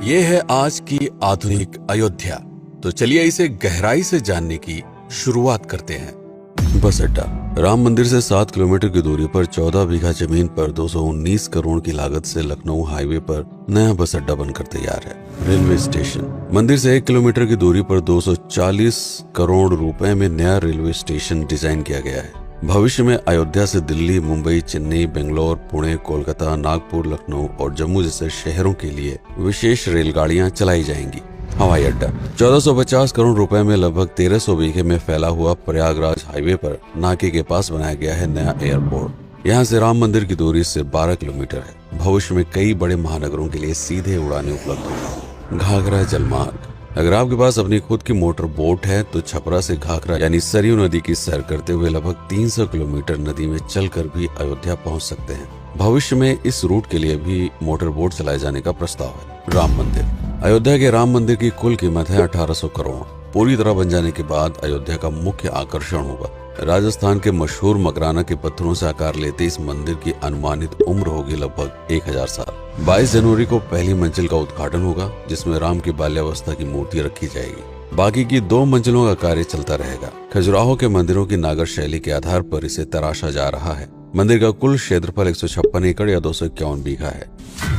ये है आज की आधुनिक अयोध्या। तो चलिए इसे गहराई से जानने की शुरुआत करते हैं। बस अड्डा। राम मंदिर से 7 किलोमीटर की दूरी पर 14 बीघा जमीन पर 219 करोड़ की लागत से लखनऊ हाईवे पर नया बस अड्डा बनकर तैयार है। Railway station. मंदिर से 1 किलोमीटर की दूरी पर 240 करोड़ रुपए में नया रेलवे स्टेशन डिजाइन किया गया है। भविष्य में अयोध्या से दिल्ली, मुंबई, चेन्नई, बेंगलोर, पुणे, कोलकाता, नागपुर, लखनऊ और जम्मू जैसे शहरों के लिए विशेष रेलगाड़ियां चलाई जाएंगी। हवाई अड्डा। 1450 करोड़ रुपए में लगभग 1300 बीघे में फैला हुआ प्रयागराज हाईवे पर नाके के पास बनाया गया है नया एयरपोर्ट। यहाँ से राम मंदिर की दूरी सिर्फ 12 किलोमीटर है। भविष्य में कई बड़े महानगरों के लिए सीधे उड़ानें उपलब्ध होंगी। घाघरा जलमार्ग। अगर आपके पास अपनी खुद की मोटर बोट है तो छपरा से घाघरा यानी सरयू नदी की सैर करते हुए लगभग 300 किलोमीटर नदी में चलकर भी अयोध्या पहुंच सकते हैं। भविष्य में इस रूट के लिए भी मोटर बोट चलाए जाने का प्रस्ताव है। राम मंदिर। अयोध्या के राम मंदिर की कुल कीमत है 1800 करोड़। पूरी तरह बन जाने के बाद अयोध्या का मुख्य आकर्षण होगा। राजस्थान के मशहूर मकराना के पत्थरों से आकार लेते इस मंदिर की अनुमानित उम्र होगी लगभग 1000 साल। 22 जनवरी को पहली मंजिल का उद्घाटन होगा, जिसमें राम की बाल्यावस्था की मूर्ति रखी जाएगी। बाकी की 2 मंजिलों का कार्य चलता रहेगा। खजुराहो के मंदिरों की नागर शैली के आधार पर इसे तराशा जा रहा है। मंदिर का कुल क्षेत्रफल 156 एकड़ या 251 बीघा है।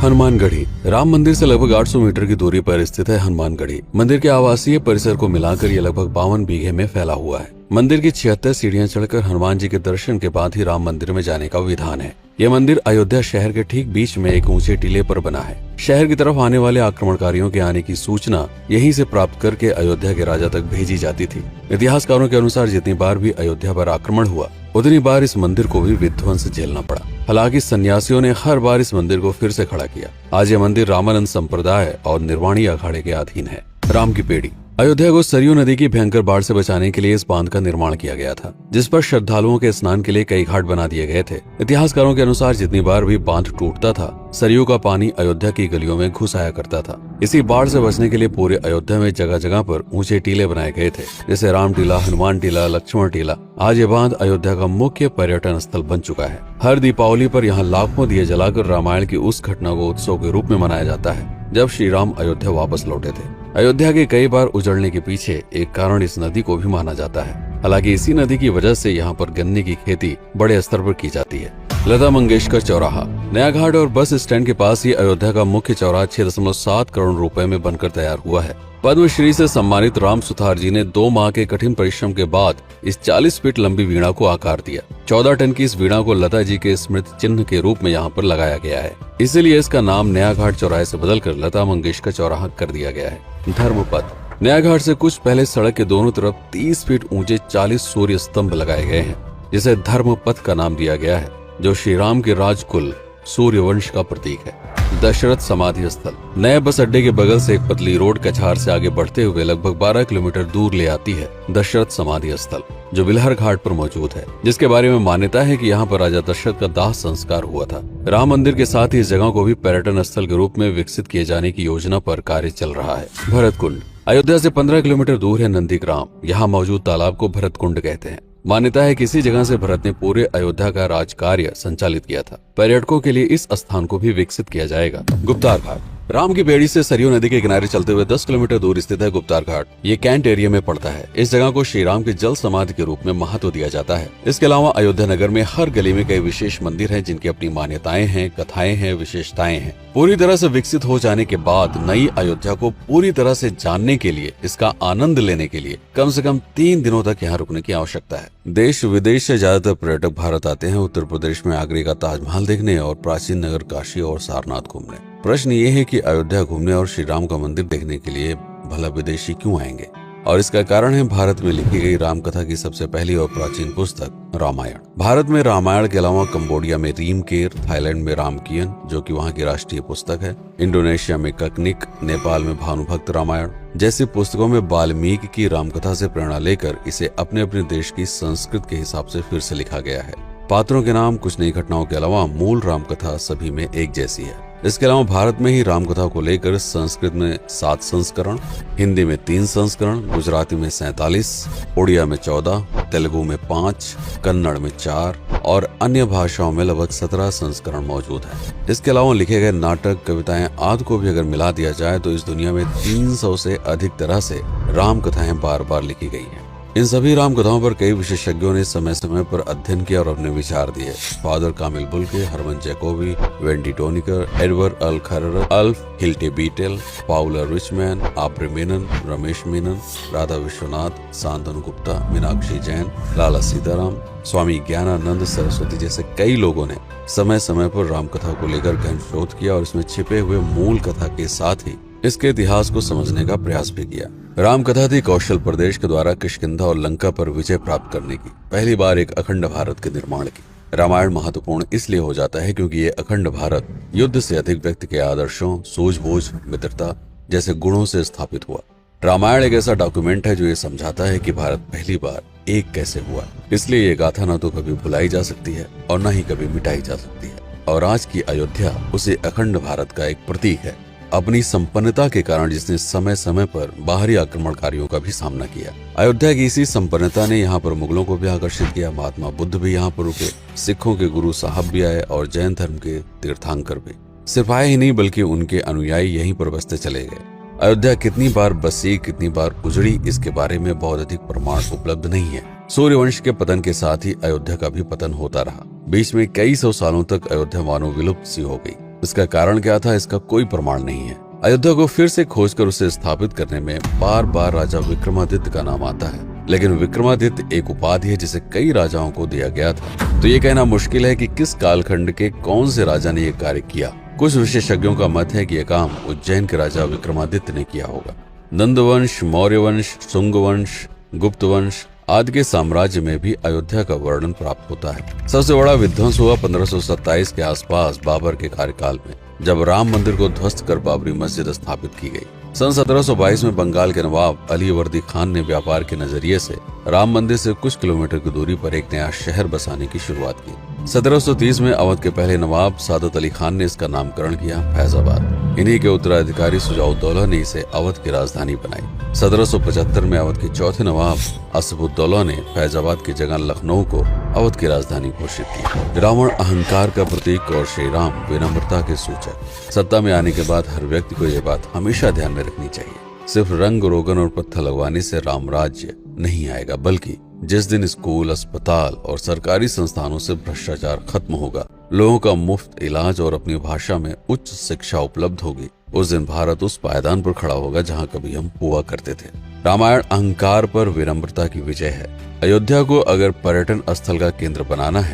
हनुमानगढ़ी। राम मंदिर से लगभग 800 मीटर की दूरी पर स्थित है हनुमानगढ़ी। मंदिर के आवासीय परिसर को मिलाकर यह लगभग 52 बीघे में फैला हुआ है। मंदिर की 76 सीढ़ियां चढ़कर हनुमान जी के दर्शन के बाद ही राम मंदिर में जाने का विधान है। यह मंदिर अयोध्या शहर के ठीक बीच में एक ऊंचे टीले पर बना है। शहर की तरफ आने वाले आक्रमणकारियों के आने की सूचना यहीं से प्राप्त करके अयोध्या के राजा तक भेजी जाती थी। इतिहासकारों के अनुसार जितनी बार भी अयोध्या पर आक्रमण हुआ उतनी बार इस मंदिर को भी विध्वंस झेलना पड़ा। हालांकि सन्यासियों ने हर बार इस मंदिर को फिर से खड़ा किया। आज यह मंदिर रामानंद संप्रदाय और निर्वाणी अखाड़े के अधीन है। राम की पेड़ी। अयोध्या को सरयू नदी की भयंकर बाढ़ से बचाने के लिए इस बांध का निर्माण किया गया था, जिस पर श्रद्धालुओं के स्नान के लिए कई घाट बना दिए गए थे। इतिहासकारों के अनुसार जितनी बार भी बांध टूटता था, सरयू का पानी अयोध्या की गलियों में घुस आया करता था। इसी बाढ़ से बचने के लिए पूरे अयोध्या में जगह जगह पर ऊंचे टीले बनाए गए थे, जैसे राम टीला, हनुमान टीला, लक्ष्मण टीला। आज ये बांध अयोध्या का मुख्य पर्यटन स्थल बन चुका है। हर दीपावली पर यहाँ लाखों दिए जलाकर रामायण की उस घटना को उत्सव के रूप में मनाया जाता है जब श्री राम अयोध्या वापस लौटे थे। अयोध्या के कई बार उजड़ने के पीछे एक कारण इस नदी को भी माना जाता है। हालांकि इसी नदी की वजह से यहाँ पर गन्ने की खेती बड़े स्तर पर की जाती है। लता मंगेशकर चौराहा। नया घाट और बस स्टैंड के पास ही अयोध्या का मुख्य चौराहा 6.7 करोड़ रुपए में बनकर तैयार हुआ है। पद्मश्री से सम्मानित राम सुथार जी ने 2 माह के कठिन परिश्रम के बाद इस 40 फीट लंबी वीणा को आकार दिया। 14 टन की इस वीणा को लता जी के स्मृति चिन्ह के रूप में यहाँ पर लगाया गया है। इसीलिए इसका नाम नया घाट चौराहे से बदलकर लता मंगेशकर चौराहा कर दिया गया है। धर्मपथ। नया घाट से कुछ पहले सड़क के दोनों तरफ 30 फीट ऊंचे 40 सूर्य स्तंभ लगाए गए हैं, जिसे धर्मपथ का नाम दिया गया है, जो श्री राम के राजकुल सूर्यवंश का प्रतीक है। दशरथ समाधि स्थल। नए बस अड्डे के बगल से एक पतली रोड कछार से आगे बढ़ते हुए लगभग 12 किलोमीटर दूर ले आती है दशरथ समाधि स्थल, जो बिलहर घाट पर मौजूद है, जिसके बारे में मान्यता है कि यहाँ पर राजा दशरथ का दाह संस्कार हुआ था। राम मंदिर के साथ ही इस जगह को भी पर्यटन स्थल के रूप में विकसित किए जाने की योजना पर कार्य चल रहा है। भरत कुंड। अयोध्या से 15 किलोमीटर दूर है नंदीग्राम। यहाँ मौजूद तालाब को भरत कुंड कहते हैं। मान्यता है कि इसी जगह से भरत ने पूरे अयोध्या का राज कार्य संचालित किया था। पर्यटकों के लिए इस स्थान को भी विकसित किया जाएगा। गुप्तार घाट। राम की बेड़ी से सरयू नदी के किनारे चलते हुए 10 किलोमीटर दूर स्थित है गुप्तार घाट। ये कैंट एरिया में पड़ता है। इस जगह को श्री राम के जल समाधि के रूप में महत्व दिया जाता है। इसके अलावा अयोध्या नगर में हर गली में कई विशेष मंदिर हैं, जिनकी अपनी मान्यताएं हैं, कथाएं हैं, विशेषताएं हैं। पूरी तरह से विकसित हो जाने के बाद नई अयोध्या को पूरी तरह से जानने के लिए, इसका आनंद लेने के लिए कम से कम 3 दिनों तक यहाँ रुकने की आवश्यकता है। देश विदेश से ज्यादातर पर्यटक भारत आते हैं उत्तर प्रदेश में आगरे का ताजमहल देखने और प्राचीन नगर काशी और सारनाथ घूमने। प्रश्न ये है कि अयोध्या घूमने और श्री राम का मंदिर देखने के लिए भला विदेशी क्यों आएंगे? और इसका कारण है भारत में लिखी गई राम कथा की सबसे पहली और प्राचीन पुस्तक रामायण। भारत में रामायण के अलावा कंबोडिया में रीमकेर, थाईलैंड में रामकियन जो कि वहाँ की राष्ट्रीय पुस्तक है, इंडोनेशिया में ककनिक, नेपाल में भानुभक्त रामायण जैसी पुस्तकों में वाल्मीकि की रामकथा से प्रेरणा लेकर इसे अपने अपने देश की संस्कृत के हिसाब से फिर से लिखा गया है। पात्रों के नाम, कुछ नई घटनाओं के अलावा मूल रामकथा सभी में एक जैसी है। इसके अलावा भारत में ही रामकथा को लेकर संस्कृत में 7 संस्करण, हिंदी में 3 संस्करण, गुजराती में 47, उड़िया में 14, तेलुगु में 5, कन्नड़ में 4 और अन्य भाषाओं में लगभग 17 संस्करण मौजूद है। इसके अलावा लिखे गए नाटक, कविताएं आदि को भी अगर मिला दिया जाए तो इस दुनिया में 300 से अधिक तरह से राम कथाएं बार बार लिखी गई हैं। इन सभी राम कथाओं पर कई विशेषज्ञों ने समय समय पर अध्ययन किया और अपने विचार दिए। Father Camille Bulcke, Hermann Jacobi, Wendy Doniger, Edward अल खरर, Alf Hiltebeitel, Paula Richman, Aubrey Menon, Ramesh Menon, Radha Vishwanath, Shantanu Gupta, Meenakshi Jain, Lala Sitaram, Swami Gyanananda Saraswati जैसे कई लोगों ने समय समय पर राम कथा को लेकर गहन शोध किया और इसमें छिपे हुए मूल कथा के साथ ही इसके इतिहास को समझने का प्रयास भी किया। राम कथा थी कौशल प्रदेश के द्वारा किष्किंधा और लंका पर विजय प्राप्त करने की पहली बार एक अखंड भारत के निर्माण की। रामायण महत्वपूर्ण इसलिए हो जाता है क्योंकि ये अखंड भारत युद्ध से अधिक व्यक्ति के आदर्शों, सूझबूझ, मित्रता जैसे गुणों से स्थापित हुआ। रामायण एक ऐसा डॉक्यूमेंट है जो ये समझाता है कि भारत पहली बार एक कैसे हुआ। इसलिए ये गाथा न तो कभी भुलाई जा सकती है और न ही कभी मिटाई जा सकती है। और आज की अयोध्या उसे अखंड भारत का एक प्रतीक है, अपनी संपन्नता के कारण जिसने समय समय पर बाहरी आक्रमणकारियों का भी सामना किया। अयोध्या की इसी संपन्नता ने यहाँ पर मुगलों को भी आकर्षित किया। महात्मा बुद्ध भी यहाँ पर रुके, सिखों के गुरु साहब भी आए और जैन धर्म के तीर्थंकर भी। सिर्फ आए ही नहीं बल्कि उनके अनुयायी यहीं पर बसते चले गए। अयोध्या कितनी बार बसी, कितनी बार उजड़ी, इसके बारे में बहुत अधिक प्रमाण उपलब्ध नहीं है। सूर्यवंश के पतन के साथ ही अयोध्या का भी पतन होता रहा। बीच में कई सौ सालों तक अयोध्या मानो विलुप्त सी हो गई। इसका कारण क्या था, इसका कोई प्रमाण नहीं है। अयोध्या को फिर से खोजकर उसे स्थापित करने में बार बार राजा विक्रमादित्य का नाम आता है, लेकिन विक्रमादित्य एक उपाधि है जिसे कई राजाओं को दिया गया था। तो ये कहना मुश्किल है कि किस कालखंड के कौन से राजा ने यह कार्य किया। कुछ विशेषज्ञों का मत है कि यह काम उज्जैन के राजा विक्रमादित्य ने किया होगा। नंदवंश, मौर्य वंश, शुंग वंश, गुप्त वंश आदि के साम्राज्य में भी अयोध्या का वर्णन प्राप्त होता है। सबसे बड़ा विध्वंस हुआ 1527 के आसपास बाबर के कार्यकाल में, जब राम मंदिर को ध्वस्त कर बाबरी मस्जिद स्थापित की गई। सन 1722 में बंगाल के नवाब अलीवर्दी खान ने व्यापार के नजरिए से राम मंदिर से कुछ किलोमीटर की दूरी पर एक नया शहर बसाने की शुरुआत की। 1730 में अवध के पहले नवाब सादत अली खान ने इसका नामकरण किया फैजाबाद। इन्हीं के उत्तराधिकारी सुजाउद्दौला ने इसे अवध की राजधानी बनाई। 1775 में अवध के चौथे नवाब असफुद्दौला ने फैजाबाद की जगह लखनऊ को अवध की राजधानी घोषित की। रावण अहंकार का प्रतीक और श्री राम विनम्रता के सूचक। सत्ता में आने के बाद हर व्यक्ति को यह बात हमेशा ध्यान में रखनी चाहिए, सिर्फ रंग रोगन और पत्थर लगवाने से राम राज्य नहीं आएगा, बल्कि जिस दिन स्कूल, अस्पताल और सरकारी संस्थानों से भ्रष्टाचार खत्म होगा, लोगों का मुफ्त इलाज और अपनी भाषा में उच्च शिक्षा उपलब्ध होगी, उस दिन भारत उस पायदान पर खड़ा होगा जहां कभी हम हुआ करते थे। रामायण अहंकार पर विनम्रता की विजय है। अयोध्या को अगर पर्यटन स्थल का केंद्र बनाना है